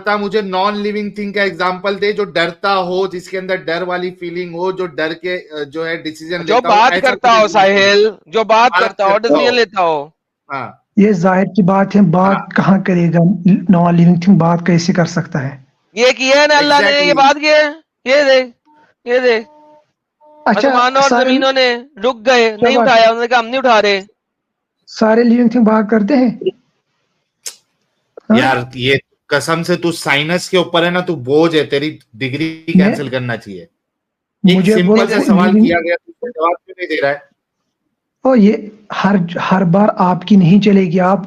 बता मुझे non living thing का एग्जांपल दे जो डरता हो, जिसके अंदर डर वाली फीलिंग हो, जो डर के जो है डिसीजन जो लेता हो, बात ऐसा करता हो साहिल, जो बात करता हो, डिसीजन लेता हो। हाँ ये जाहिर की बात है, बात कहाँ करेगा, नॉन लिविंग थिंग बात कैसे कर सकता है? ये किया है ना अल्लाह ने, ये बात किया है, ये देख, ये देख। अच्छा, आसमानों और जमीनों ने रुक गए, नहीं उठाया, उन्होंने कहा हम नहीं उठा रहे। सारे लिविंग थिंग बात करते हैं यार ये कसम से तू साइनस के ऊपर है ना, तू बोझ है, तेरी डिग्री कैंसिल करना चाहिए। एक सिंपल सा सवाल किया गया, तू जवाब क्यों नहीं दे रहा है? ओ ये हर बार आपकी नहीं चलेगी, आप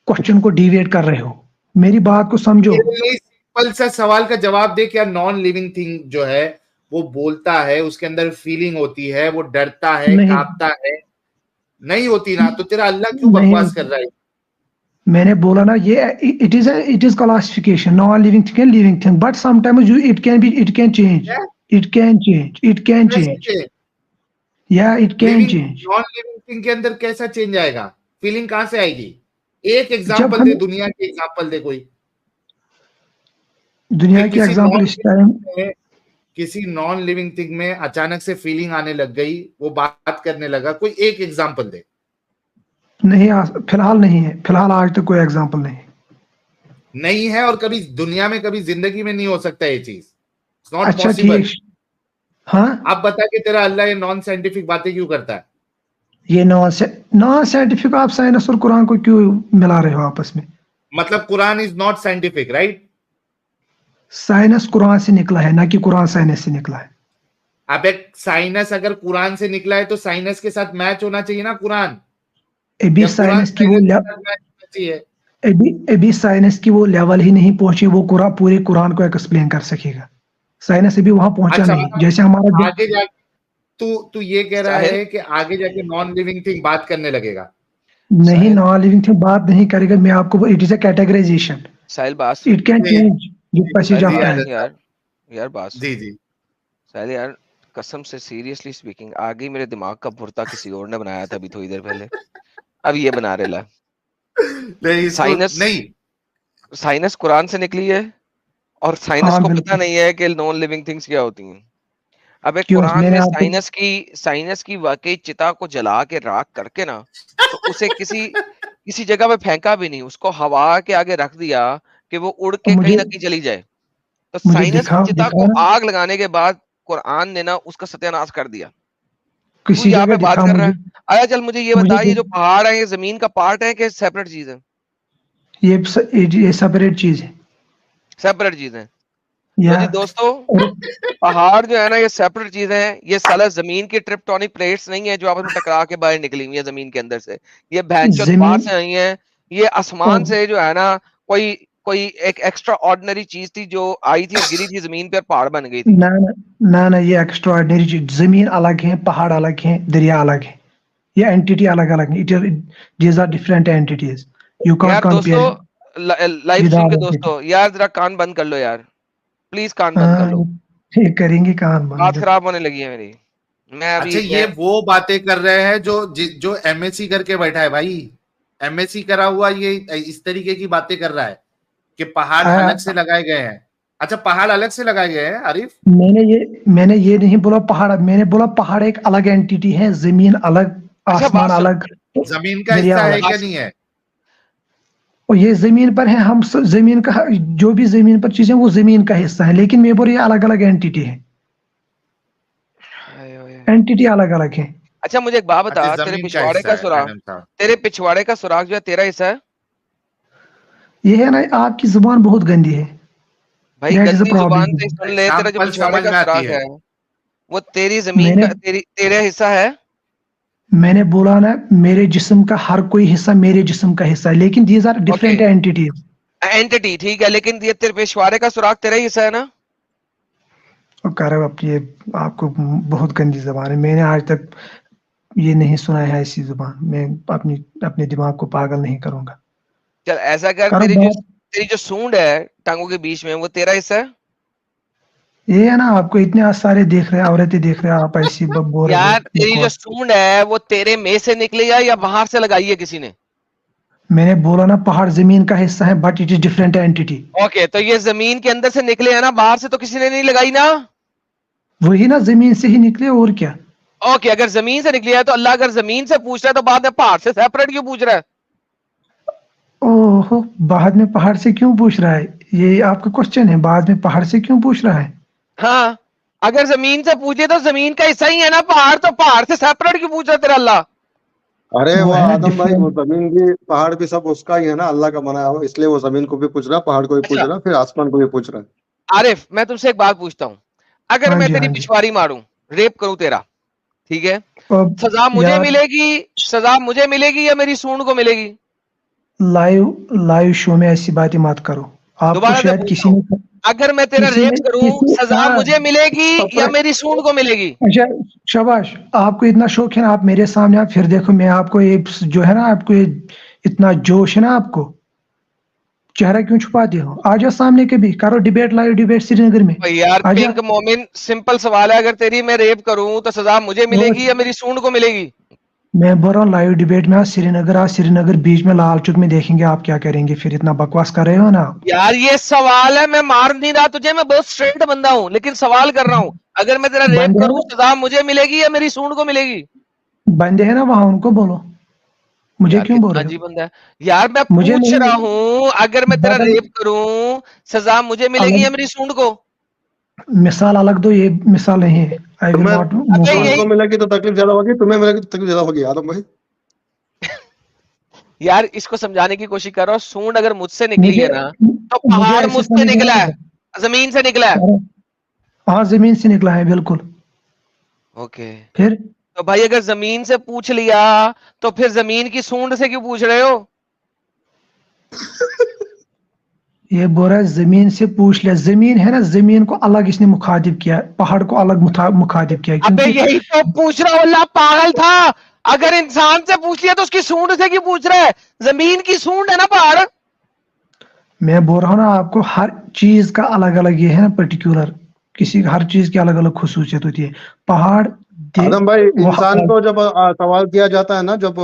क्वेश्चन को डिविएट कर रहे हो, मेरी बात को समझो। सिंपल सा सवाल का जवाब दे, क्या नॉन लिविंग थिंग जो है वो बोलता है, उसके अंदर फीलिंग होती है, वो डरता है, कांपता है? नहीं होती ना, तो तेरा अल्लाह क्यों बकवास कर रहा है? मैंने बोला ना, ये it is classification, non living thing and living thing, but sometimes it can change, या it can change. Non living thing के अंदर कैसा चेंज आएगा? फीलिंग कहां से आएगी? एक एग्जांपल दे, दुनिया की एग्जांपल दे कोई। दुनिया की एग्जांपल इस टाइम किसी नॉन लिविंग थिंग में अचानक से फीलिंग आने लग गई, वो बात करने लगा, कोई एक एग्जांपल दे। नहीं, फिलहाल नहीं है, फिलहाल आज तक कोई एग्जांपल नहीं है, और कभी दुनिया में, कभी जिंदगी में नहीं हो सकता ये चीज। नॉट अच्छा पॉसिबल। हाँ, आप बता कि तेरा अल्लाह ये नॉन साइंटिफिक बातें क्यों करता है? ये नॉन साइंटिफिक, आप साइंस और कुरान को क्यों मिला रहे हो आपस में? मतलब Quran is not scientific, right? Science Quran से निकला है, ना कि कुरान साइंस से निकला है। अब एक साइंस अगर कुरान से निकला है तो साइंस के साथ मैच होना चाहिए ना कुरान। अभी साइंस की वो लेवल ही नहीं पहुंची, वो पूरे कुरान को एक्सप्लेन कर सकेगा। साइंस अभी वहां पहुंचा नहीं, जैसे हमारा आगे जाके तू ये कह रहा है कि आगे जाके नॉन लिविंग थिंग बात करने लगेगा? नहीं, नॉन लिविंग थिंग बात नहीं करेगा। मैं आपको, इट इज अ कैटेगराइजेशन, साहिल बात, इट कैन चेंज यार बात जी साहिल यार, कसम से सीरियसली स्पीकिंग, आगे मेरे दिमाग का भुर्ता किसी और ने बनाया था अभी थोड़ी देर पहले, अब ये बना रहे ला। साइनस कुरान से निकली है, और साइनस को पता नहीं है कि नॉन लिविंग थिंग्स क्या होती हैं। अब एक कुरान में साइनस की वाकई चिता को जला के राख करके ना, तो उसे किसी जगह पे फेंका भी नहीं, उसको हवा के आगे रख दिया कि वो उड़ के कहीं ना कहीं चली जाए। तो साइनस की चिता को आग लगाने के बाद कुरान ने ना उसका सत्यानाश कर दिया। किसी यहाँ पे बात कर रहा है। आया चल मुझे ये बता, ये जो पहाड़ है ये जमीन का पार्ट है कि सेपरेट चीज है? ये सेपरेट चीज है, सेपरेट चीज है। तो जी दोस्तों, पहाड़ जो है ना ये सेपरेट चीज है। ये साला जमीन की ट्रिप्टोनिक प्लेट्स नहीं है जो आपस में टकरा के बाहर निकली हुई है जमीन के अंदर से। ये भैंचोद बाहर से आई है। ये आसमान से जो है ना कोई एक एक्स्ट्रा ऑर्डिनरी चीज थी जो आई थी, गिरी थी जमीन पर, पहाड़ बन गई थी। ना ये एक्स्ट्रा ऑर्डिनरी चीज, जमीन अलग है, पहाड़ अलग है, दरिया अलग है, ये एंटिटी अलग अलग है। These are different entities, you can't compare. Live stream के दोस्तों यार जरा कान बंद कर लो यार, प्लीज कान बंद कर लो। ठीक करेंगे कान बंद, बात खराब होने लगी है मेरी। मैं अभी अच्छा ये वो बातें कर रहे हैं जो एमएससी करके बैठा है भाई, एमएससी करा हुआ, ये इस तरीके की बातें कर रहा है कि पहाड़ अलग से लगाए गए हैं। अच्छा पहाड़ अलग से लगाए गए हैं आरिफ? मैंने ये नहीं बोला पहाड़, मैंने बोला पहाड़ एक अलग एंटिटी है, जमीन अलग, आसमान अलग। जमीन का हिस्सा है क्या नहीं है? और ये जमीन पर है, हम जमीन का, जो भी जमीन पर चीजें वो जमीन का हिस्सा है, लेकिन मैं बोल रही अलग अलग एंटिटी है, एंटिटी अलग अलग है। अच्छा मुझे एक बात बता, तेरे पिछवाड़े का सुराग जो है तेरा हिस्सा है? ये है ना, आपकी जुबान बहुत गंदी है भाई, गंदी जुबान से सुन ले, तेरा जो पिछवाड़े का सुराग है वो तेरी जमीन का, तेरा हिस्सा है। मैंने बोला ना, मेरे जिस्म का हर कोई हिस्सा मेरे जिस्म का हिस्सा है, लेकिन these are different entities. Entity ठीक है, लेकिन ये तेरे पिछवाड़े का सुराग तेरा ही हिस्सा है ना? आपको बहुत गंदी जुबान है, मैंने आज तक ये नहीं सुना है ऐसी जुबान। मैं अपने दिमाग को पागल नहीं करूंगा। चल ऐसा कर, तेरी जो सूंड है टांगों के बीच में, वो तेरा हिस्सा है? ये है ना, आपको इतने सारे देख रहे हैं, औरतें देख रहे हैं, आप ऐसी बोल रहे यार तेरी जो सूंड है वो तेरे में से निकली है या बाहर से लगाई है किसी ने? मैंने बोला ना पहाड़ जमीन का हिस्सा है, but it is different entity. Okay, तो ये जमीन के अंदर से निकले हैं ना, बाहर से तो किसी ने नहीं लगाई ना। वही ना, जमीन से ही निकले और क्या। ओके, अगर जमीन से निकली है तो अल्लाह अगर जमीन से पूछ रहा है तो बाद में पहाड़ से सेपरेट क्यों पूछ रहा है? ओहो, बाद में पहाड़ से क्यों पूछ रहा है, ये आपका क्वेश्चन है, बाद में पहाड़ से क्यों पूछ रहा है। हाँ, अगर जमीन से पूछे तो जमीन का हिस्सा ही है ना पहाड़, तो पहाड़ से सेपरेट क्यों पूछ रहा है तेरा अल्लाह? अरे वो वो है ना आदम भाई, वो डिफरेंट। जमीन भी पहाड़ भी सब उसका ही है ना, अल्लाह का बनाया हुआ, इसलिए वो जमीन को भी पूछ रहा, पहाड़ को भी पूछ अच्छा रहा, फिर आसमान को भी पूछ रहा है। आरिफ, मैं तुमसे एक बात पूछता हूँ, अगर हाँ मैं जी, तेरी हाँ जी। पिछवाड़ी मारूं, रेप करूं तेरा, ठीक है, अब सजा मुझे यार, मिलेगी, सजा मुझे मिलेगी या मेरी सूंड को मिलेगी? लाइव लाइव शो में ऐसी बातें मत करो। आपको दोबारा से शायद पूछता हूँ, अगर मैं तेरा किसी रेप ने करूं, सजा हाँ, मुझे मिलेगी या पकड़े। मेरी सूंड को मिलेगी? अच्छा, शाबाश, आपको इतना शौक है ना, आप मेरे सामने आप फिर देखो, मैं आपको ये जो है ना, आपको ये इतना जोश है ना, आपको चेहरा क्यों छुपाते हो, आ जाओ सामने के भी करो डिबेट, लाइव डिबेट श्रीनगर में। भाई यार, आ जा। पिंक मोमिन, सिंपल सवाल है, अगर तेरी मैं रेप करूं तो सजा मुझे मिलेगी या मेरी सूंड को मिलेगी? मैं बोल रहा हूँ लाइव डिबेट में आज श्रीनगर बीच में लाल चौक में देखेंगे आप क्या करेंगे, फिर इतना बकवास कर रहे हो ना आप। यार ये सवाल है, मैं मार नहीं रहा तुझे, मैं बहुत स्ट्रेट बंदा हूं, लेकिन सवाल कर रहा हूं, अगर मैं तेरा रेप बंदे है करूं ना, सजा मुझे मिलेगी या मेरी सूंड को मिलेगी? बंदे है ना वहां, उनको बोलो, मुझे यार क्यों बोल कितना रहे हो। अजीब बंदा है। यार मैं मुझे पूछ नहीं, रहा हूं, अगर मैं तेरा बदल, रेप करूं सजा मुझे मिलेगी या अलग मेरी सूंड को? मिसाल अलग दो, ये मिसाल नहीं है। आई विल तुम्हें नॉट मूव अबे सूंड फॉरवर्ड। यही, को मिलेगी तो तकलीफ ज्यादा होगी, तुम्हें मिलेगी तो तकलीफ ज्यादा होगी आदम भाई। यार इसको समझाने की कोशिश कर रहा हूँ, सूंड अगर मुझसे निकली मुझे है ना, तो मुझे पहाड़ ऐसे मुझसे समझ नहीं निकला है, आता। जमीन से निकला है। अरे, हाँ जमीन से निकला है बिल्कुल। ओके, फिर तो भाई अगर जमीन से पूछ लिया तो फिर जमीन की सूंड से क्यों पूछ रहे हो? ये बोल रहा है जमीन से पूछ लिया, जमीन है ना, जमीन को अलग इसने मुखातिब किया, पहाड़ को अलग मुखातिब किया, अबे क्योंकि यही तो पूछ रहा हूँ, अल्लाह पागल था, अगर इंसान से पूछ लिया तो उसकी सूंड से क्यों पूछ रहा है? जमीन की सूंड है ना पहाड़। मैं बोल रहा हूँ ना आपको, हर चीज का अलग अलग ये है ना पर्टिकुलर, किसी हर चीज की अलग अलग खुसूसियत होती है। पहाड़ दे आदम भाई, वो इंसान को जब सवाल किया जाता है ना, जब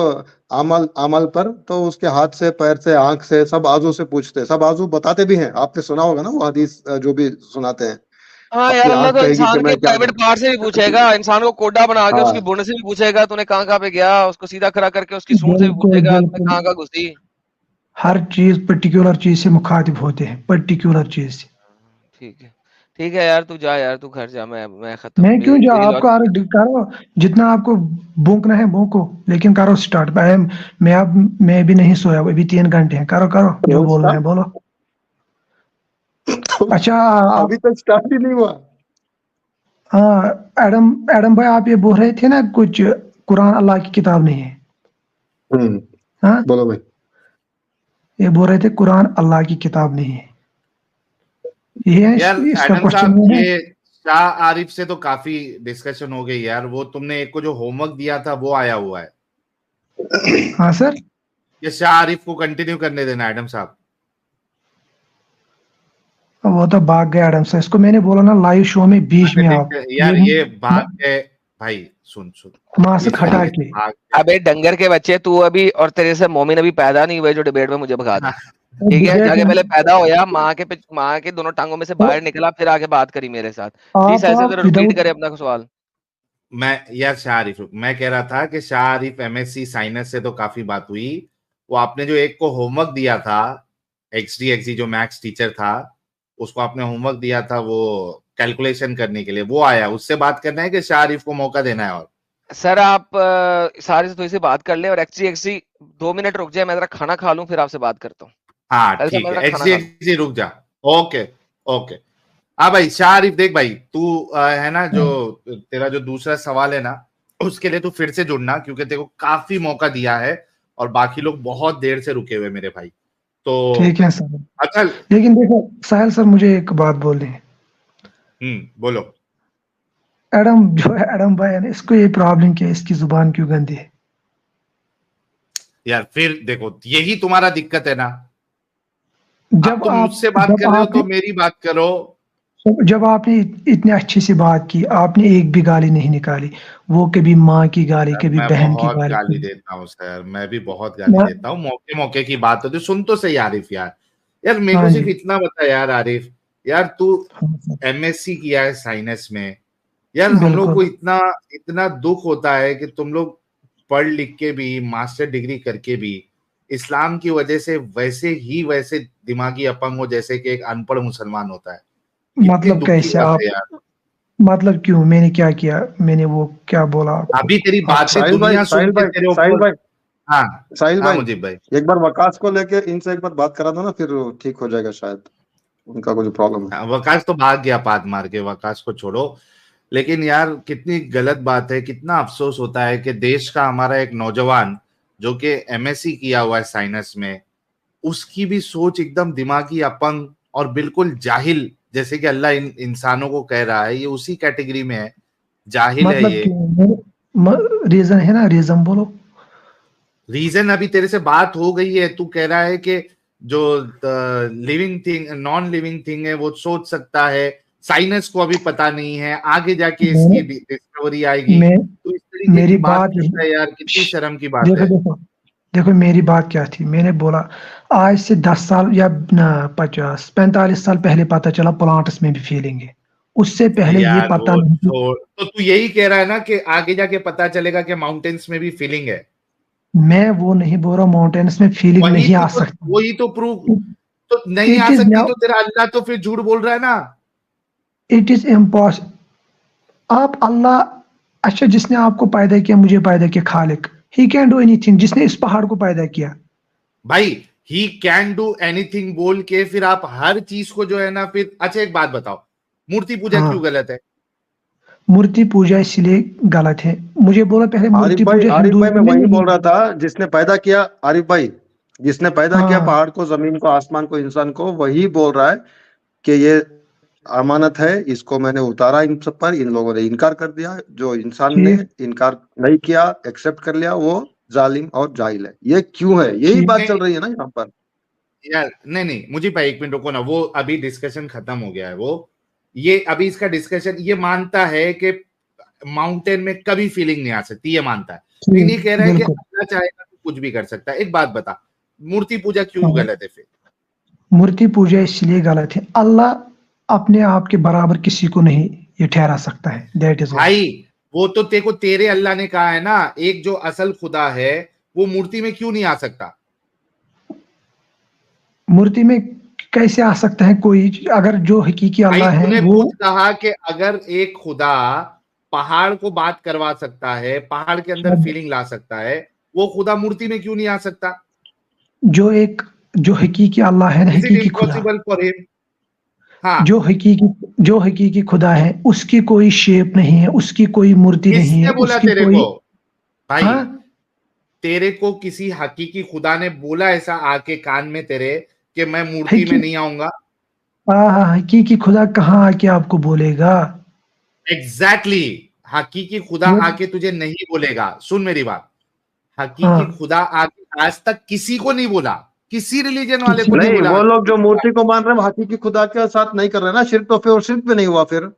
अमल अमल पर, तो उसके हाथ से, पैर से, आंख से, सब आजू से पूछते हैं, सब आजू बताते भी हैं, आपने सुना होगा ना वो हदीस जो भी सुनाते हैं। हाँ यार, अपनी अल्लाह आंख तो कहेगी कि इंसान के मैं क्या प्राइवेट करूं। पार्ट से भी पूछेगा, इंसान को कोडा बना के उसकी हाँ, बुन से भी पूछेगा तूने कहाँ कहाँ पे गया, उसको सीधा खड़ा करके उसकी सूंड से भी बिल्कुल पूछेगा तूने बिल्कुल, कहाँ कहाँ घुसी। हर चीज पर्टिकुलर चीज से मुखातिब होते हैं, पर्टिकुलर चीज से। ठीक है, ठीक है यार, तू जा यार, तू घर जा, मैं खत्म, मैं क्यों मेरी जा, मेरी आपको लॉजिक। करो, जितना आपको भूखना है भूखो, लेकिन करो स्टार्ट। मैं भी नहीं सोया, अभी 3 घंटे हैं, करो करो जो तो बोलना है बोलो। अच्छा अभी तक स्टार्ट ही नहीं हुआ। हाँ, एडम एडम भाई, आप ये बोल रहे थे ना कुछ, कुरान अल्लाह की किताब नहीं है। हम्म, हाँ, बोलो भाई। ये बोल रहे थे कुरान अल्लाह की किताब नहीं है, ये है यार इसका एडम क्वेश्चन साहब, में है। ये शाह आरिफ से तो काफी डिस्कशन हो गई यार, वो तुमने एक को जो होमवर्क दिया था वो आया हुआ है। हाँ सर, ये शाह आरिफ को कंटिन्यू करने देना एडम साहब। वो तो भाग गया एडम सर, इसको मैंने बोला ना लाइव शो में बीच अरे में देख आप यार, ये भाग म- गए। भाई सुन सुन, वहां से इस खटा तरीके से के। भाग गए। अबे डंगर के बच्चे, तू अभी और तेरे से मोमिन अभी पैदा नहीं हुए जो डिबेट में मुझे भगा दे। ठीक है, डिबेट जाके में पहले पैदा होया, माँ के दोनों टांगों में से बाहर निकला, फिर आके बात करी मेरे साथ। प्लीज ऐसे तो आप रिपीट विदाउट, करे अपना सवाल। मैं यार शाह आरिफ, मैं कह रहा था कि शाह आरिफ एमएससी साइंस से तो काफी बात हुई। वो आपने जो एक को होमवर्क दिया था, एक्सडी जो मैथ्स टीचर था, उसको आपने होमवर्क दिया था वो कैलकुलेशन करने के लिए, वो आया, उससे बात करना है कि शाह आरिफ को मौका देना है? और सर आप सारे से थोड़ी सी बात कर ले, और एक्चुअली 2 मिनट रुक जाए, मैं जरा खाना खा लूं, फिर आपसे बात करता हूँ। हाँ पहले सर ठीक मैं है, जरा खाना खा लूं। एक्सडी रुक जा। Okay okay. हाँ भाई शाह आरिफ, देख भाई तू है ना, जो तेरा जो दूसरा सवाल है ना, उसके लिए तू फिर से जुड़ना, क्योंकि तेरे को काफी मौका दिया है और बाकी लोग बहुत देर से रुके हुए मेरे भाई। तो ठीक है सर, अच्छा। लेकिन देखो साहिल सर, मुझे एक बात बोलनी है। बोलो। एडम जो है, एडम भाई है ना, इसको ये प्रॉब्लम क्या है, इसकी जुबान क्यों गंदी है। यार फिर देखो, यही तुम्हारा दिक्कत है ना, अब जब तुम आप मुझसे बात जब कर रहे हो आप तो मेरी बात करो। जब आपने इतने अच्छे से बात की, आपने एक भी गाली नहीं निकाली। वो कभी माँ की गाली, सर कभी मैं बहन की बहुत गाली, गाली कभी देता हूँ सर, मैं भी बहुत गाली मैं देता हूँ, मौके मौके की बात होती है। सुन तो सही आरिफ यार, यार मेरे हाँ को जी। सिर्फ इतना बता यार आरिफ, यार तू हाँ सर, एमएससी किया है साइंस में, यार हम लोग को बिल्कुल। इतना इतना दुख होता है कि तुम लोग पढ़ लिख के भी, मास्टर डिग्री करके भी इस्लाम की वजह से वैसे दिमागी अपंग हो जैसे कि एक अनपढ़ मुसलमान होता है। कितनी मतलब दुख की कैसे बात आप, है यार। मतलब क्यों? मैंने क्या किया? मैंने वो क्या बोला आपको? अभी तेरी आप बातें दुनिया सुन साहिल के भाई, तेरे साहिल ऊपर। भाई, हाँ साहिल हाँ भाई, मुजीब भाई। एक बार वकास को लेके इनसे एक बार बात करा दो ना, फिर ठीक हो जाएगा शायद, उनका कुछ प्रॉब्लम है। वकास तो भाग गया पाद मार के, वकास को छोड़ो। लेकिन यार कितनी गलत बात है, कितना अफसोस होता है कि देश का हमारा एक नौजवान जो कि एमएससी किया हुआ है साइंस में, उसकी भी सोच एकदम दिमागी अपंग और बिल्कुल जाहिल, जैसे कि अल्लाह इंसानों को कह रहा है, ये उसी कैटेगरी में है, जाहिल है मतलब ये। क्यों? रीजन है ना, रीजन बोलो। रीजन अभी तेरे से बात हो गई है, तू कह रहा है कि जो living thing non living thing है वो सोच सकता है, साइनस को अभी पता नहीं है, आगे जाके इसकी मैंने डिस्कवरी आएगी। मैं तो इस तरीके की मेरी बात बात करता है यही, यार, कितनी शर्म की बात देखो है। देखो देखो, मेरी बात क्या थी? मैंने बोला आज से 10 साल या ना 50 45 साल पहले पता चला प्लांट्स में भी फीलिंग है। उससे पहले ये यार पता वो नहीं थी। छोड़, तो तू यही कह रहा है ना कि आगे जाके पता चलेगा कि माउंटेन्स में भी फीलिंग है। मैं वो नहीं बोल रहा माउंटेन्स में फीलिंग वही नहीं तो, आ सकती। वही तो प्रूव, तो नहीं इट आ इज सकती नाउ, तो तेरा अल्लाह तो फिर झूठ बोल रहा है ना। It is impossible. आप अल्लाह, अच्छा जिसने आपको पैदा किया, मुझे पैदा किया, खालिक, ही कैन डू एनीथिंग। जिसने इस पहाड़ को पैदा किया, भाई ही कैन डू एनीथिंग बोल के फिर आप हर चीज को जो है ना फिर, अच्छा एक बात बताओ, मूर्ति पूजा हाँ, क्यों गलत है? मूर्ति पूजा इसलिए गलत है। मुझे बोला पहले मूर्ति पूजा आरिफ भाई, हिंदुइज्म मैं में वही नहीं बोल रहा है। था, जिसने पैदा किया, आरिफ भाई, जिसने पैदा किया हाँ पहाड़ को, जमीन को, आसमान को, इंसान को, वही बोल रहा है कि ये अमानत है, इसको मैंने उतारा इन सब पर, इन लोगों ने इनकार कर दिया, जो इंसान ने ठीक इनकार नहीं किया, एक्सेप्ट कर लिया, वो जालिम और जाहिल है। ये क्यों है? यही ठीक। बात चल नहीं रही है ना यहाँ पर। यार, नहीं नहीं मुझे भाई एक मिनट रुको ना, वो अभी डिस्कशन खत्म हो गया है वो, ये अभी इसका डिस्कशन, ये मानता है कि माउंटेन में कभी फीलिंग नहीं आ सकती, ये मानता है। लेकिन ये ठीक, कह रहा है कि बिल्कुल। अल्लाह चाहेगा तो कुछ भी कर सकता है। एक बात बता, मूर्ति पूजा क्यों हाँ, गलत है फिर? मूर्ति पूजा इसलिए गलत है, अल्लाह अपने आप के बराबर किसी को नहीं ये ठहरा सकता है, दैट इज वाई। भाई वो तो तेरे को तेरे अल्लाह ने कहा है ना, एक जो असल खुदा है वो मूर्ति में क्यों नहीं आ सकता? मूर्ति में कैसे आ सकता है कोई? अगर जो हकीकी भाई अल्लाह है तूने वो, खुद कहा कि अगर एक खुदा पहाड़ को बात करवा सकता है, पहाड़ के अंदर शब्द, फीलिंग ला सकता है, वो खुदा मूर्ति में क्यों नहीं आ सकता? जो एक, जो हकीकी अल्लाह है ना, इज इट हकीकी खुदा, इम्पॉसिबल फॉर हिम? हाँ, जो हकीकी खुदा है, उसकी कोई शेप नहीं है, उसकी कोई मूर्ति नहीं है, किसने बोला उसकी तेरे कोई। को? भाई हाँ, तेरे को किसी हकीकी खुदा ने बोला ऐसा आके कान में तेरे कि मैं मूर्ति में हकी नहीं आऊंगा? हाँ, हकीकी खुदा कहाँ आके आपको बोलेगा? एग्जैक्टली exactly, हकीकी खुदा वो आके तुझे नहीं बोलेगा। सुन मेरी बात, हकीकी हाँ, खुदा आके आज तक किसी को नहीं बोला, किसी रिलीजन वाले किसी को नहीं को, नहीं, बोला वो लोग हकीकी जो खुदा। मूर्ति को मान रहे हैं, वो हकीकी खुदा के साथ नहीं कर रहे ना शिर्क, तो फिर वो शिर्क भी नहीं हुआ, फिर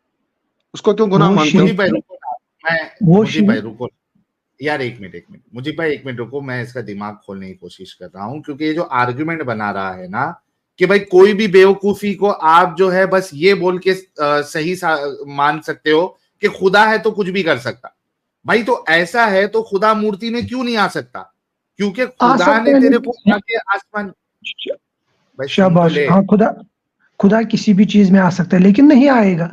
उसको क्यों गुनाह वो मानते हो? मुझे भाई शिरक, रुको ना, मैं वो मुझे भाई शिरक। रुको यार, एक मिनट मुझे भाई एक मिनट रुको, मैं इसका दिमाग खोलने की कोशिश कर रहा हूं, क्योंकि ये जो आर्ग्यूमेंट बना रहा है ना कि भाई कोई भी बेवकूफी को आप जो है बस ये बोल के सही मान सकते हो कि खुदा है तो कुछ भी कर सकता। भाई तो ऐसा है तो खुदा मूर्ति में क्यों नहीं आ सकता? क्योंकि आ खुदा ने सकता है तेरे को लेकिन, आके आसमान, भाई सुन तो शाबाश, ले। हाँ, खुदा, खुदा किसी भी चीज में आ सकता है लेकिन नहीं आएगा।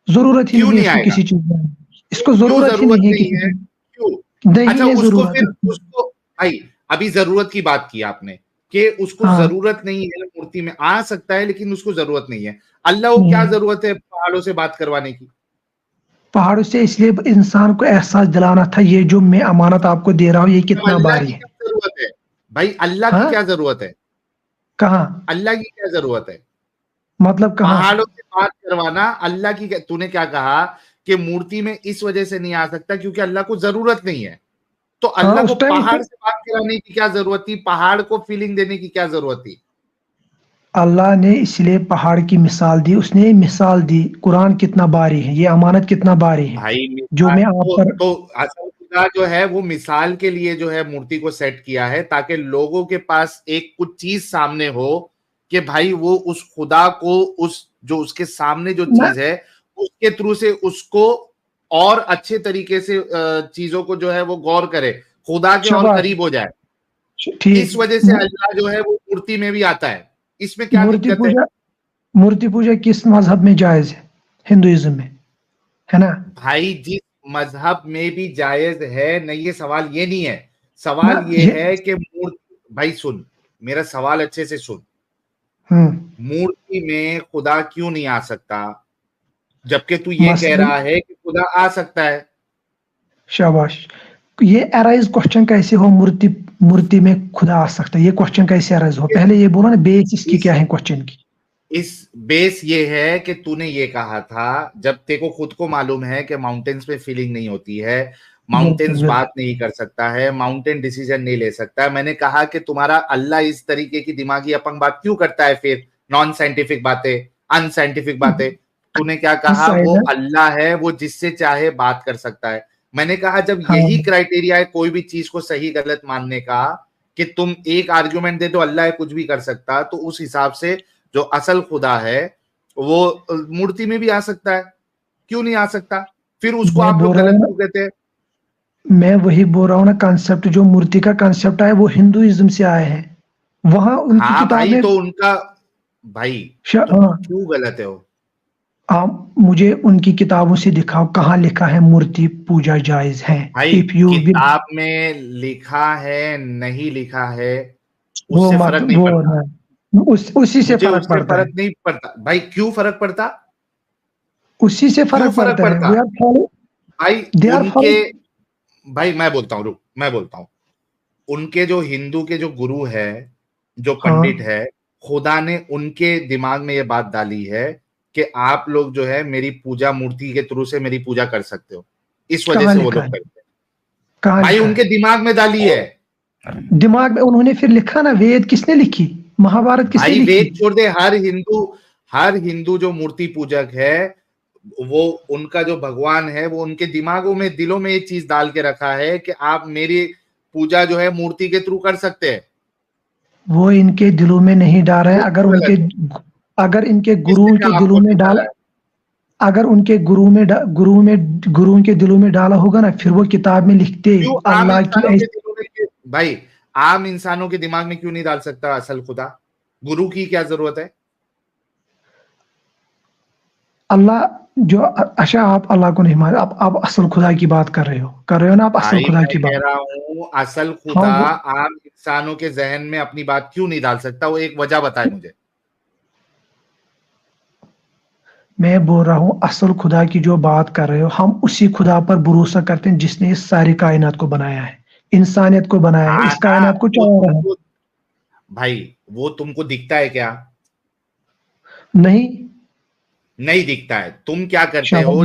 जरूरत ही क्यों नहीं है नहीं इसको आएगा? किसी चीज में। इसको क्यों जरूरत ही जरूरत नहीं है नहीं किसी है? चीज, क्यों? नहीं अच्छा है उसको फिर जरूरत। उसको, भाई अभी जरूरत की बात की आपने कि उसको हाँ, जरूरत नहीं है, मूर्ति में आ सकता है लेकिन उसको जरूरत नहीं है। अल्लाह को क्या नहीं, जरूरत है पहाड़ों से बात करवाने की? पहाड़ों से इसलिए इंसान को एहसास दिलाना था, ये जो मैं अमानत आपको दे रहा हूँ ये अब कितना अल्लाह भारी की है। क्या जरूरत है? भाई अल्लाह की हाँ, क्या जरूरत है? कहाँ? अल्लाह की क्या जरूरत है? मतलब कहाँ? पहाड़ों से बात करवाना अल्लाह की तूने क्या कहा कि मूर्ति में इस वजह से नहीं आ सकता क्योंकि अल्लाह को जरूरत नहीं है। तो हाँ, अल्लाह को उस टाइम पहाड़ से बात कराने की क्या जरूरत थी? पहाड़ को फीलिंग देने की क्या जरूरत थी? अल्लाह ने इसलिए पहाड़ की मिसाल दी, उसने मिसाल दी कुरान कितना भारी है, ये अमानत कितना भारी है भाई जो मैं आप पर। तो असल खुदा जो है वो मिसाल के लिए जो है मूर्ति को सेट किया है, ताकि लोगों के पास एक कुछ चीज सामने हो कि भाई वो उस खुदा को, उस जो उसके सामने जो चीज है उसके थ्रू से उसको और अच्छे तरीके से चीजों को जो है वो गौर करे, खुदा के और करीब हो जाए। इस वजह से अल्लाह जो है वो मूर्ति में भी आता है। इसमें क्या दिक्कत है? मूर्ति पूजा किस मजहब में जायज है? हिंदुइज्म में है ना भाई, जिस मजहब में भी जायज है नहीं, ये सवाल ये नहीं है। सवाल ये है कि भाई सुन, मेरा सवाल अच्छे से सुन। मूर्ति में खुदा क्यों नहीं आ सकता, जबकि तू ये कह रहा है कि खुदा आ सकता है? शाबाश। ये अराइज क्वेश्चन कैसे हो मूर्ति में खुदा आ सकता है, ये क्वेश्चन कैसे अराइज हो? पहले ये बोलो ना बेस इसकी क्या है क्वेश्चन की। इस बेस ये है कि तूने ये कहा था, जब तेरे को खुद को मालूम है कि माउंटेन्स पे फीलिंग नहीं होती है, माउंटेन्स बात नहीं कर सकता है, माउंटेन डिसीजन नहीं ले सकता है, मैंने कहा कि तुम्हारा अल्लाह इस तरीके की दिमागी अपंग बात क्यों करता है? फिर नॉन साइंटिफिक बातें, अनसाइंटिफिक बातें। तूने क्या कहा? वो अल्लाह है, वो जिससे चाहे बात कर सकता है। मैंने कहा जब यही क्राइटेरिया है कोई भी चीज को सही गलत मानने का, कि तुम एक आर्ग्यूमेंट दे दो अल्लाह है कुछ भी कर सकता, तो उस हिसाब से जो असल खुदा है वो मूर्ति में भी आ सकता है, क्यों नहीं आ सकता? फिर उसको आप लोग गलत क्यों कहते हैं? मैं वही बोल रहा हूँ ना, कॉन्सेप्ट जो मूर्ति का कॉन्सेप्ट है वो हिंदुइज्म से आए हैं, वहां उनकी किताब में तो उनका भाई क्यों गलत है वो? आप मुझे उनकी किताबों से दिखाओ कहाँ लिखा है मूर्ति पूजा जायज है। भाई किताब में लिखा है नहीं लिखा है उससे फर्क नहीं पड़ता, उसी से फर्क पड़ता है। नहीं पड़ता भाई, क्यों फर्क पड़ता? उसी से फर्क पड़ता है भाई। उनके भाई मैं बोलता हूँ, रुक मैं बोलता हूँ, उनके जो हिंदू के जो गुरु है, जो पंडित है, खुदा ने उनके दिमाग में ये बात डाली है कि आप लोग जो है मेरी पूजा मूर्ति के थ्रू से मेरी पूजा कर सकते हो, इस वजह से वो लोग करते हैं। भाई उनके दिमाग में डाली है, दिमाग में उन्होंने फिर लिखा ना। वेद किसने लिखी? महाभारत किसने लिखी? वेद छोड़ दे, हर हिंदू जो मूर्ति पूजक है, वो उनका जो भगवान है वो उनके दिमागों में, दिलों में एक चीज डाल के रखा है कि आप मेरी पूजा जो है मूर्ति के थ्रू कर सकते हैं। वो इनके दिलों में नहीं डाल रहे हैं। अगर इनके गुरुओं के दिलों में डाला, अगर उनके गुरुओं के दिलों में डाला होगा ना, फिर वो किताब में लिखते अल्लाह की। भाई आम इंसानों के दिमाग में क्यों नहीं डाल सकता असल खुदा? गुरु की क्या जरूरत है? अल्लाह जो अच्छा, आप अल्लाह को नहीं मान, आप असल खुदा की बात कर रहे हो ना आप असल खुदा की बात। कह रहा हूँ असल खुदा आम इंसानों के जहन में अपनी बात क्यों नहीं डाल सकता? वो एक वजह बताए मुझे। मैं बोल रहा हूँ असल खुदा की जो बात कर रहे हो, हम उसी खुदा पर भरोसा करते हैं जिसने इस सारी कायनात को बनाया है, इंसानियत को बनाया है, इस कायनात को चला रहा है। भाई वो तुमको दिखता है क्या? नहीं दिखता है। तुम क्या करते हो?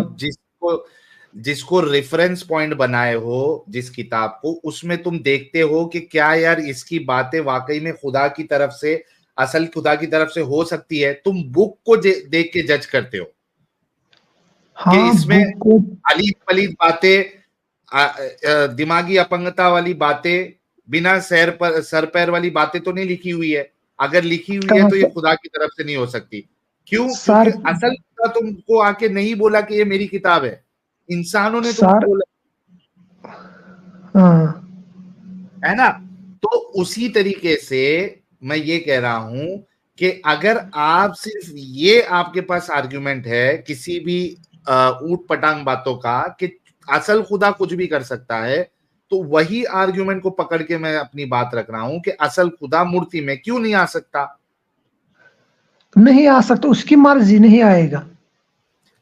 जिसको रेफरेंस पॉइंट बनाए हो, जिस किताब को, उसमें तुम देखते हो कि क्या यार इसकी बातें वाकई में खुदा की तरफ से, असल खुदा की तरफ से हो सकती है। तुम बुक को देख के जज करते हो कि इसमें अलीफ पलीफ बातें, दिमागी अपंगता वाली बातें, बिना सर पैर वाली बातें तो नहीं लिखी हुई है। अगर लिखी हुई है तो ये खुदा की तरफ से नहीं हो सकती। क्यों? क्योंकि असल खुदा तुमको आके नहीं बोला कि ये मेरी किताब है, इंसानों ने तुमको बोला, है ना? तो उसी तरीके से मैं ये कह रहा हूं कि अगर आप सिर्फ ये, आपके पास आर्ग्यूमेंट है किसी भी ऊट पटांग बातों का कि असल खुदा कुछ भी कर सकता है, तो वही आर्ग्यूमेंट को पकड़ के मैं अपनी बात रख रहा हूं कि असल खुदा मूर्ति में क्यों नहीं आ सकता? नहीं आ सकता, उसकी मर्जी नहीं आएगा।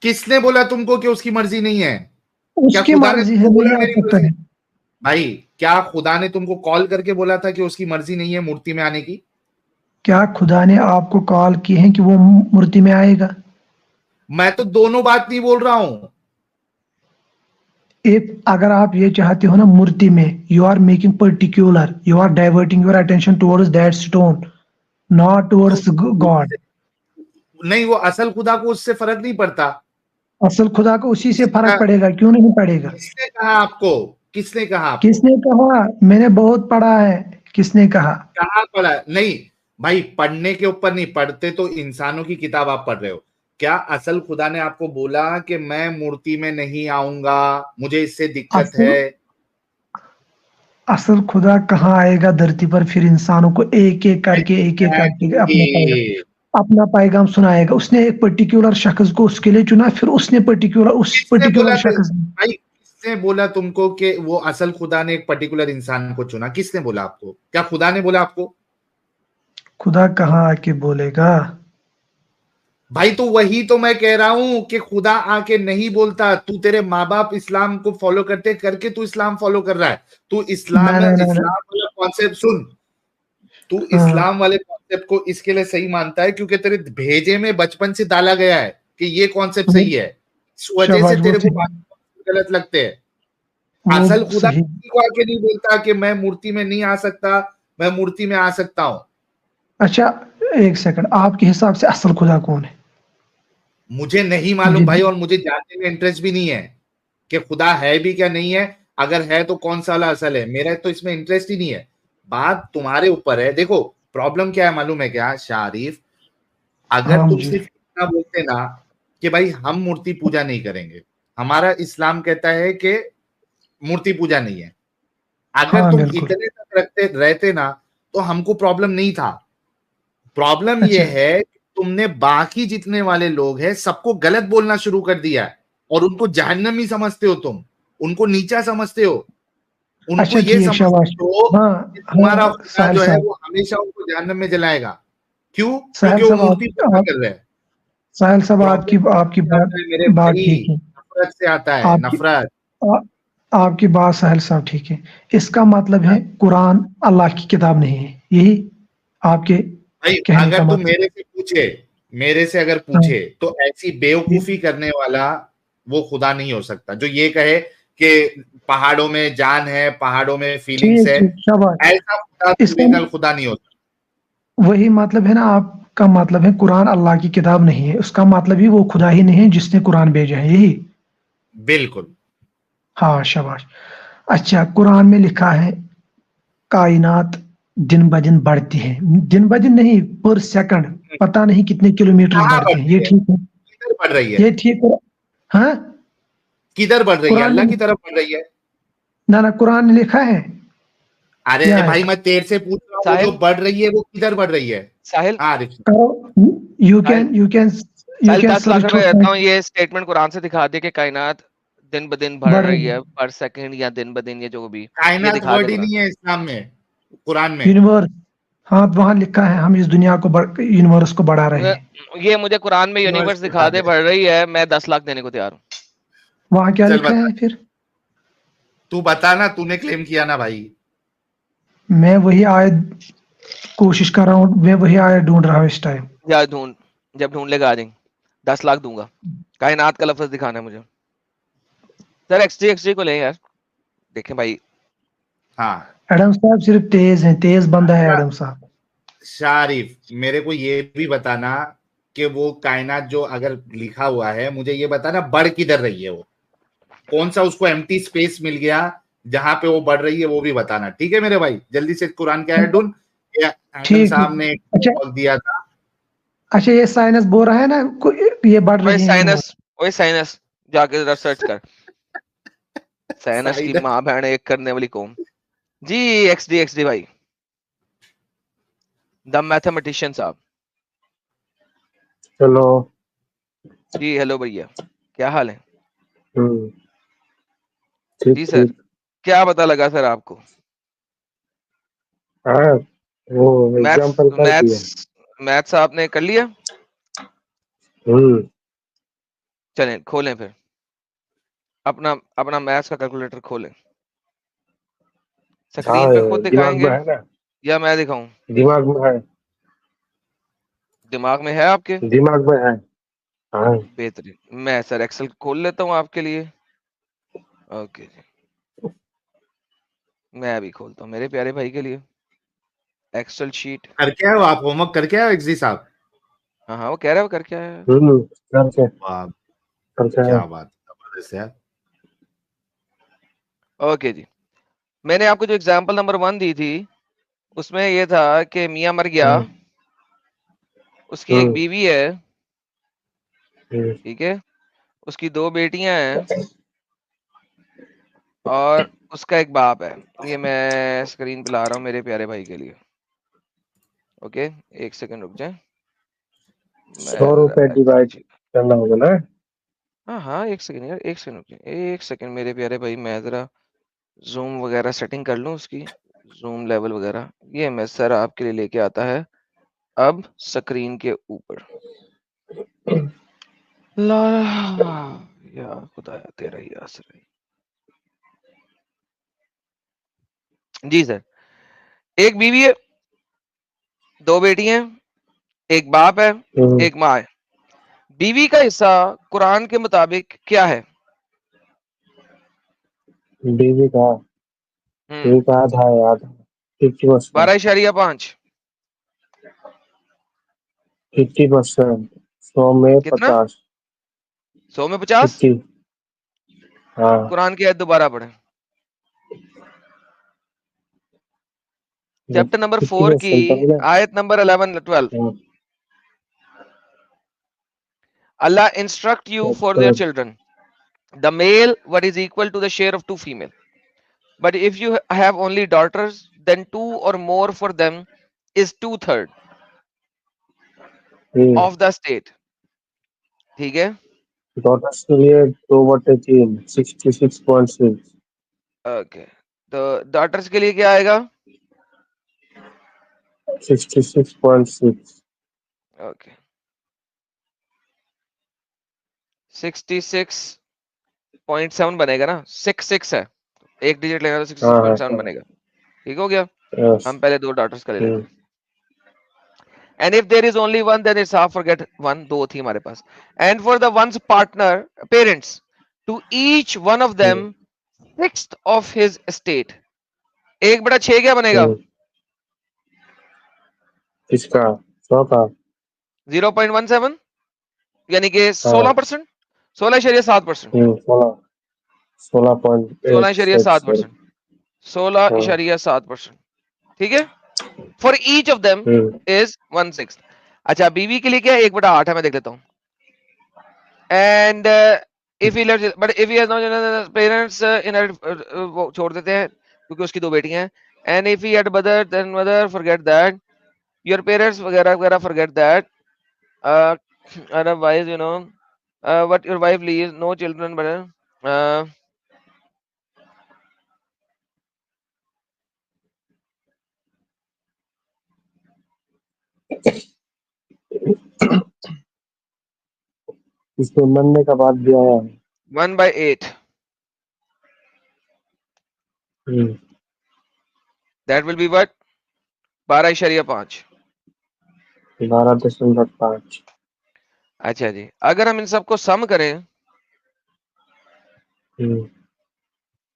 किसने बोला तुमको कि उसकी मर्जी नहीं है? उसकी मर्जी है, नहीं है। भाई क्या खुदा ने तुमको कॉल करके बोला था कि उसकी मर्जी नहीं है मूर्ति में आने की? क्या खुदा ने आपको कॉल की है कि वो मूर्ति में आएगा? मैं तो दोनों बात नहीं बोल रहा हूं। अगर आप ये चाहते हो ना मूर्ति में, you are making particular, you are diverting your attention towards that stone, not towards God. नहीं, वो असल खुदा को उससे फर्क नहीं पड़ता। असल खुदा को उसी से फर्क पड़ेगा, क्यों नहीं पड़ेगा? किसने कहा आपको? किसने कहा आपको? किसने कहा? मैंने बहुत पढ़ा है। किसने कहा? कहाँ पढ़ा? नहीं भाई, पढ़ने के ऊपर नहीं, पढ़ते तो इंसानों की किताब आप पढ़ रहे हो। क्या असल खुदा ने आपको बोला कि मैं मूर्ति में नहीं आऊंगा, मुझे इससे दिक्कत है? असल खुदा कहाँ आएगा धरती पर? फिर इंसानों को एक एक करके अपना पैगाम सुनाएगा। उसने एक पर्टिकुलर शख्स को उसके लिए चुना, फिर उसने उस पर्टिकुलर शख्स भाई किसने बोला तुमको कि वो असल खुदा ने एक पर्टिकुलर इंसान को चुना? किसने बोला आपको? क्या खुदा ने बोला आपको? खुदा कहाँ आके बोलेगा भाई? तो वही तो मैं कह रहा हूं कि खुदा आके नहीं बोलता। तू, तेरे माँ बाप इस्लाम को फॉलो करते करके तू इस्लाम फॉलो कर रहा है। तू इस्लाम वाला कॉन्सेप्ट सुन। तू इस्लाम वाले कॉन्सेप्ट को इसके लिए सही मानता है क्योंकि तेरे भेजे में बचपन से डाला गया है कि ये कॉन्सेप्ट सही है। इस वजह से तेरे को बात गलत लगते हैं। असल खुदा को आके नहीं बोलता कि मैं मूर्ति में नहीं आ सकता, मैं मूर्ति में आ सकता हूं। अच्छा एक सेकंड, आपके हिसाब से असल खुदा कौन है? मुझे नहीं मालूम भाई, और मुझे जानने में इंटरेस्ट भी नहीं है कि खुदा है भी क्या नहीं है। अगर है तो कौन सा वाला असल है, मेरा तो इसमें इंटरेस्ट ही नहीं है। बात तुम्हारे ऊपर है। देखो प्रॉब्लम क्या है मालूम है क्या शारिफ? अगर तुम सिर्फ इतना बोलते ना कि भाई हम मूर्ति पूजा नहीं करेंगे, हमारा इस्लाम कहता है कि मूर्ति पूजा नहीं है, अगर तुम इतने तक रखते रहते ना तो हमको प्रॉब्लम नहीं था। प्रॉब्लम ये है कि तुमने बाकी जितने वाले लोग हैं सबको गलत बोलना शुरू कर दिया है और उनको जहन्नमी समझते हो, तुम उनको नीचा समझते हो, उनको ये समझते हो कि तुम्हारा खुदा जो है वो हमेशा उनको जहन्नम में जलाएगा। क्यों? क्योंकि वो मूर्ति पूजा कर रहे हैं। साहिल साहब आपकी बात ठीक है, नफरत से आता है, नफरत। आपकी बात साहिल साहब ठीक है। इसका मतलब है कुरान अल्लाह की किताब नहीं है, यही आपके कहने अगर का तू मतलब? मेरे से अगर पूछे तो ऐसी बेवकूफी करने वाला वो खुदा नहीं हो सकता जो ये कहे कि पहाड़ों में जान है, पहाड़ों में फीलिंग्स है। ऐसा खुदा नहीं होता। वही मतलब है ना, आपका मतलब है कुरान अल्लाह की किताब नहीं है, उसका मतलब ही वो खुदा ही नहीं है जिसने कुरान भेजा है, यही? बिल्कुल। हाँ शाबाश। अच्छा, कुरान में लिखा है कायनात दिन ब दिन बढ़ती है, दिन ब दिन नहीं, पर सेकंड पता नहीं कितने किलोमीटर बढ़ते हैं। ये ठीक है? किधर बढ़ रही है? ये ठीक है? हाँ, किधर बढ़ रही है? अल्लाह की तरफ बढ़ रही है ना? कुरान ने लिखा है। अरे भाई मैं तेरे से पूछ रहा हूँ, जो बढ़ रही है वो किधर बढ़ रही है? साहिल, यू कैन 10 लाख रुपए देता हूँ, ये स्टेटमेंट कुरान से दिखा दे कि कायनात दिन ब दिन बढ़ रही है, पर सेकंड या दिन ब दिन, ये जो भी कायनात वर्ड ही नहीं है इस्लाम में, कुरान में। यूनिवर्स, हाँ वहां लिखा है हम इस दुनिया को यूनिवर्स को बढ़ा रहे हैं। ये मुझे कुरान में यूनिवर्स दिखा दे बढ़ रही है, मैं 10 लाख देने को तैयार हूँ। वहां क्या लिखा है फिर? तू बता ना, तूने क्लेम किया ना भाई। मैं वही आयत कोशिश कर रहा हूँ, मैं वही आयत ढूंढ रहा हूँ इस टाइम। या ढूंढ, जब ढूंढ लेगा आ जाएंगे। 10 लाख दूंगा, कायनात का लफ्ज दिखाना है मुझे। सर एक्सटी को ले यार, देखें भाई। हाँ एडम साहब सिर्फ तेज है, तेज बंदा है एडम साहब। शारिफ मेरे को ये भी बताना कि वो कायनात जो अगर लिखा हुआ है, मुझे ये बताना बढ़ किधर रही है, वो कौन सा उसको एम्प्टी स्पेस मिल गया जहां पे वो बढ़ रही है, वो भी बताना। ठीक है मेरे भाई, जल्दी से कुरान के आयत ढूंढ। एडम साहब ने कॉल दिया था। अच्छा ये साइनस बोल रहा है ना ये बढ़ रही है। साइनस जाके रिसर्च कर। साइनस की माँ बहन एक करने वाली कौम जी। एक्सडी भाई, द मैथमेटिशियन साहब। हेलो जी, हेलो भैया, क्या हाल है? जी सर, क्या पता लगा सर आपको? हाँ, वो एग्जाम्पल कर दिया। मैथ्स आपने कर लिया? चलें खोलें फिर अपना मैथ्स का कैलकुलेटर खोलें। स्क्रीन पे खुद दिखाएंगे है ना? या मैं दिखाऊं? दिमाग में है। दिमाग में है आपके? दिमाग में है। हाँ बेहतरीन। मैं सर एक्सेल खोल लेता हूं आपके लिए। ओके जी, मैं अभी खोलता हूं मेरे प्यारे भाई के लिए। Excel sheet. करके आए हो आप, होमवर्क करके आए हो एक्जी साहब? हाँ हाँ, वो कह रहा है वो करके आया है। करके वाह, करके क्या बात, जबरदस्त यार। ओके जी, मैंने आपको जो एग्जांपल नंबर 1 दी थी उसमें ये था कि मियां मर गया, उसकी एक बीवी है, ठीक है, उसकी 2 बेटियां हैं और उसका एक बाप है। ये मैं स्क्रीन पे ला रहा हूँ मेरे प्यारे भाई के लिए। ओके, एक सेकंड रुक जाए। 100 रुपए डिवाइड करना होगा ना? हाँ हाँ, एक सेकंड यार, एक सेकंड रुक जाए, एक सेकंड मेरे प्यारे भाई, मैं जरा जूम वगैरह सेटिंग कर लूँ उसकी, जूम लेवल वगैरह। ये मैं सर आपके लिए लेके आता है अब स्क्रीन के ऊपर। ला या खुदाया तेरा ही आसरा है। जी सर, एक बीवी है, 2 बेटी हैं, एक बाप है, एक माँ है। बीवी का हिस्सा कुरान के मुताबिक क्या है? बीवी का एक आधा है, आधा 50%। 12.5। 50%, 100 में कितना? 50। 100 में 50। 50। हाँ, कुरान की आयत दोबारा पढ़े, चैप्टर नंबर 4 की 50% आयत number 11 12। Allah instruct you for their children, the male what is equal to the share of 2 female, but if you have only daughters then 2 or more for them is 2/3 of the state, ठीक है। Daughters के लिए 2/3, 66.6। Okay, तो daughters के लिए क्या आएगा? 66.6। Okay, 66.7 बनेगा ना, 66 है, एक डिजिट लेगा तो 66.7 बनेगा, ठीक हो गया। हम पहले 2 डॉटर्स का ले लेते हैं। And if there is only one then it's half, forget one, 2 थी हमारे पास। And for the one's partner parents, to each one of them 1/6 of his estate, 1/6 क्या बनेगा? किसका? 100 का? 0.17 यानी कि 16%, 16.7%, 16.7%, 16.7%, ठीक है। For each of them is 1/6। अच्छा, बीवी के लिए क्या है? 1/8 है, मैं देख लेता हूँ। And if he lives, but if he has no parents inherit, वो छोड़ देते हैं क्योंकि उसकी 2 बेटियां हैं। And if he had mother then mother, forget that, your parents वगैरह वगैरह, forget that, otherwise you know what your wife leaves, no children but इसको मरने का बाद दिया है 1/8, that will be what? 12.5। 12.5। अच्छा जी, अगर हम इन सबको सम करें,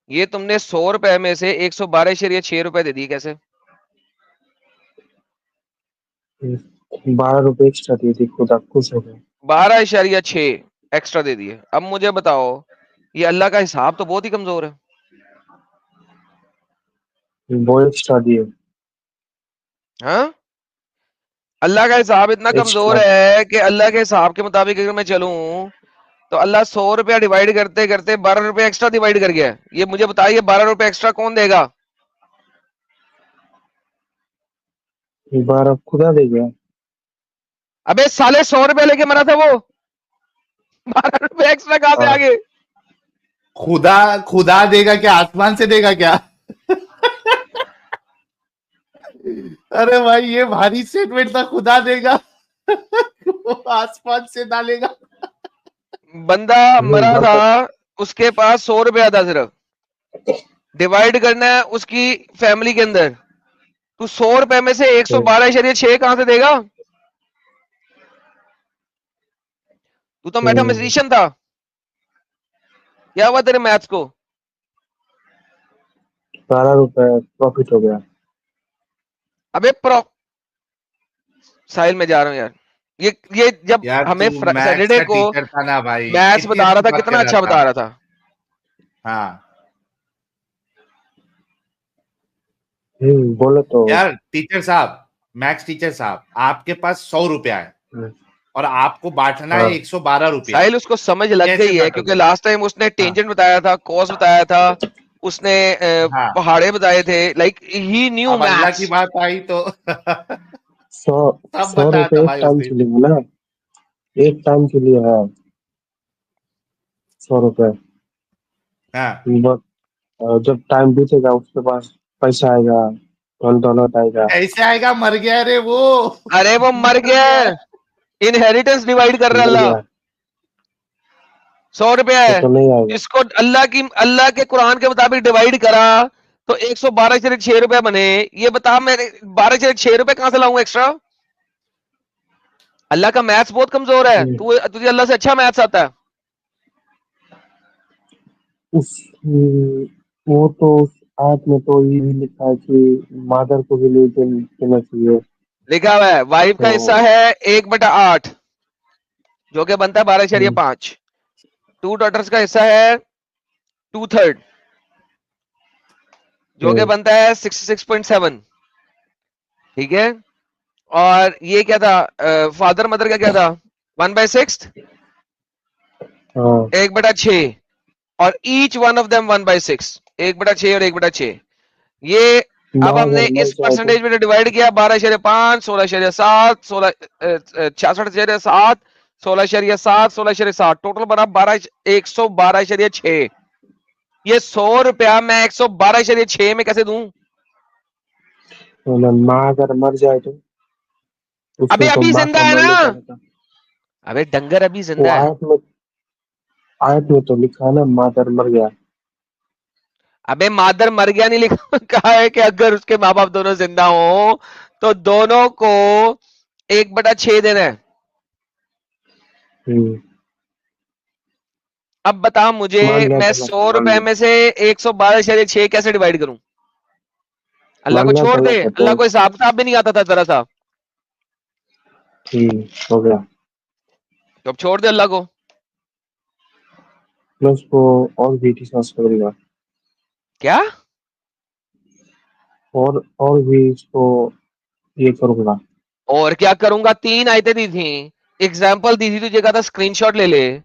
ये तुमने 100 रुपए में से 112.6 रुपए दे दिए, कैसे? 12 रुपए एक्स्ट्रा दिए थे, खुदा खुश हो गए। 12.6 एक्स्ट्रा दे दिए। अब मुझे बताओ, ये अल्लाह का हिसाब तो बहुत ही कमजोर है। वो एक्स्ट्रा दिए। हाँ, अल्लाह का हिसाब इतना कमजोर है कि अल्लाह के हिसाब के मुताबिक अगर मैं चलूं तो अल्लाह 100 रुपया डिवाइड करते करते 12 रुपए एक्स्ट्रा डिवाइड कर गया। ये मुझे बताइए 12 रुपए एक्स्ट्रा कौन देगा? 12 खुदा दे गया। अबे साले 100 रुपया लेके मरा था वो, 12 रुपए एक्स्ट्रा कहां से आ गए? खुदा खुदा देगा क्या? आसमान से देगा क्या? अरे भाई ये भारी स्टेटमेंट था, खुदा देगा। आसमान से डालेगा। बंदा मरा था, उसके पास 100 रुपया था, सिर्फ डिवाइड करना है उसकी फैमिली के अंदर। तू 100 रुपए में से 112.6 कहां से देगा? तू तो मैथमेटिशियन था, क्या हुआ तेरे मैथ्स को? 12 रुपए प्रॉफिट हो गया। अबे साहिल में जा रहा हूँ यार, ये जब यार हमें तू मैथ्स सैटरडे का को टीचर था ना भाई, मैथ्स कितनी बता रहा अच्छी था, बात कितना कर रहा अच्छा था। बता रहा था। हाँ बोलो तो। यार टीचर साहब, मैथ्स टीचर साहब, आपके पास 100 रुपया है और आपको बांटना है 112 रुपया, साहिल उसको समझ लग कैसे गई है, क्योंकि बांटोगे? लास्ट टाइम उसने टेंजेंट बताया था, कॉस बताया था, उसने हाँ, पहाड़े बताए थे, लाइक ही न्यू अब अल्लाह की मैथ्स। बात आई तो 100 सब बताया था रुपए एक भाई उस टाइम दिन। के लिए ना, एक टाइम के लिए है 100 रुपए। हाँ बट जब टाइम बीतेगा उसके पास पैसा आएगा, धन दौलत आएगा। कैसे आएगा, मर गया रे वो। अरे वो मर मर गया, गया। इनहेरिटेंस डिवाइड कर रहा है मर अल्लाह। गया 100 रुपया है, तो नहीं आएगा। इसको अल्लाह के कुरान के मुताबिक डिवाइड करा तो 112 रुपया बने। ये बता, मैं 12 रुपए कहां से लाऊंगा एक्स्ट्रा? अल्लाह का मैथ्स बहुत कमजोर है, तुझे अल्लाह से अच्छा मैथ्स आता है। उस वो तो उस आयत में तो ये भी लिखा है कि मादर को भी नहीं देना चाहिए। लिखा हुआ है वाइफ का तो हिस्सा है 1/8, जो कि बनता है 12.5। 2 डॉटर्स का हिस्सा है 2/3, जो कि बनता है 66.7। ठीक है, और ये क्या था, फादर मदर का क्या था, 1/6, हाँ 1/6, और ईच वन ऑफ देम 1/6, 1/6 और 1/6। ये अब माँ हमने अगर मर इस जाए तो परसेंटेज में डिवाइड किया, 12.5, 16.7, 66.7, 16.7, 16.7, टोटल बना 112.6। ये 100 रुपया मैं 112.6 में कैसे दूं? माँ अगर मर जाए तो अबे उसमें तो अभी माँ जिंदा का है मरने ना, का रहता। अबे डंगर अभी वो जिंदा है। आयत में तो लिखा है ना मादर मर गया। अबे मादर मर गया नहीं लिखा, कहा है कि अगर उसके माँ बाप दोनों जिंदा हो तो दोनों को 1/6 देना है। अब बता मुझे, मान लिया मैं गलत 100 है, मान रुपए लिया में से 112.6 कैसे डिवाइड करूं? अल्लाह मान को लिया छोड़ दे, गलत है अल्लाह तो को हिसाब किताब भी नहीं आता था जरा सा, हो गया। तो अब छोड़ दे अल्लाह को। मैं उसको और भी डिस्कस करूंगा, क्या? और भी इसको ये करूंगा। और क्या करूंगा? 3 आयतें दी थी, एग्जाम्पल दी थी तुझे, कहा था स्क्रीनशॉट ले ले।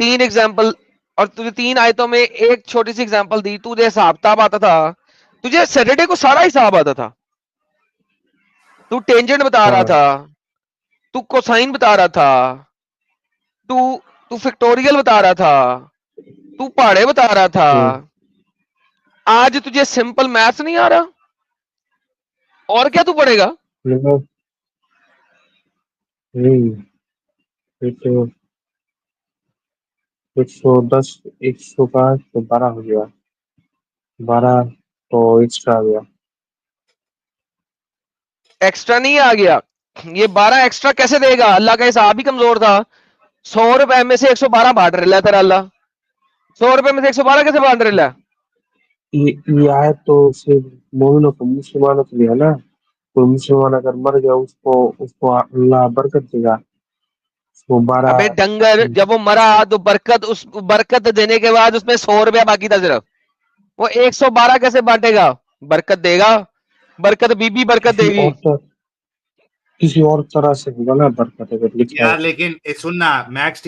3 एग्जाम्पल, और तुझे 3 आयतों में एक छोटी सी एग्जाम्पल दी, तुझे हिसाब किताब आता था, तुझे सैटरडे को सारा हिसाब आता था, तू टेंजेंट बता रहा हाँ था, तू कोसाइन बता रहा था, तू तू फैक्टोरियल बता रहा था, तू पहाड़े बता रहा था। आज तुझे सिंपल मैथ्स नहीं आ रहा, और क्या तू पढ़ेगा? मतलब ये तो 110 100 का तो 12 हो गया, 12 तो एक्स्ट्रा आ गया। एक्स्ट्रा नहीं आ गया, ये 12 एक्स्ट्रा कैसे देगा? अल्लाह का हिसाब ही कमजोर था। 100 रुपए में से 112 बांट रहा है तेरा अल्लाह, 100 रुपए में से 112 कैसे बांट रहा है? ये आयत तो सिर्फ मोमिनों को, मुसलमानों के लिए है ना। कोई मुसलमान अगर मर गया उसको उसको अल्लाह बरकत देगा। उसको अबे 12 डंगर, जब वो मरा तो बरकत, उस बरकत देने के बाद उसमें 100 रुपया बाकी था सिर्फ, वो 112 कैसे बांटेगा? बरकत देगा, बरकत बीबी बरकत देगी। किसी और तरह से होगा ना बरकत, अगर लिखा है यार लेकिन सुनना मैथ्स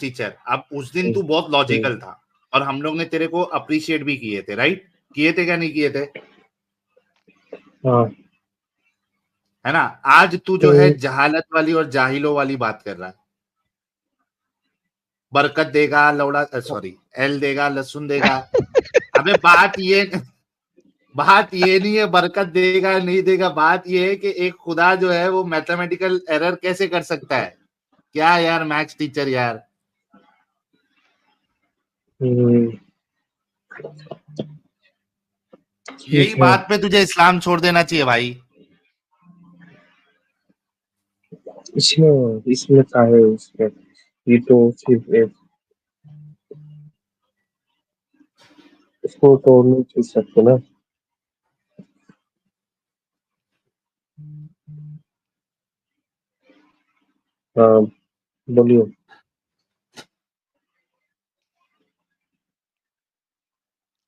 टीचर, अब उस दिन तू बहुत लॉजिकल था और हम लोग ने तेरे को अप्रिशिएट भी किए थे, राइट? किए थे क्या नहीं किए थे? हाँ है ना? आज तू जो है जहालत वाली और जाहिलों वाली बात कर रहा है। बरकत देगा लौड़ा, सॉरी, एल देगा लहसुन देगा। अबे बात ये नहीं है बरकत देगा नहीं देगा, बात ये है कि एक खुदा जो है वो मैथमेटिकल एरर कैसे कर सकता है? क्या यार मैथ्स टीचर यार। यही ठीक है। बात पे तुझे इस्लाम छोड़ देना चाहिए भाई। इसमें इसमें क्या है इसमें, ये तो सिर्फ एक इसको तो नहीं छू सकते ना। हाँ बोलिए।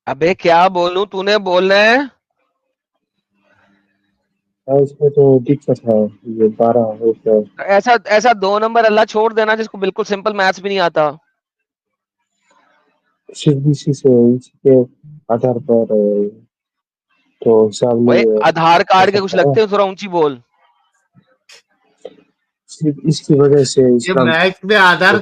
अबे क्या बोलूं, तूने बोलना है। हाँ इसमें तो दिक्कत है, ये 12 होता है। ऐसा ऐसा 2 नंबर अल्लाह छोड़ देना जिसको बिल्कुल सिंपल मैथ्स भी नहीं आता। सिर्फ इसी से, इसके आधार पर तो हिसाब ओए नहीं आधार हो कार्ड के कुछ सकता है। लगते हैं, थोड़ा ऊंची बोल। सिर्फ इसकी वजह से ये इस्लाम मैथ्स में आधार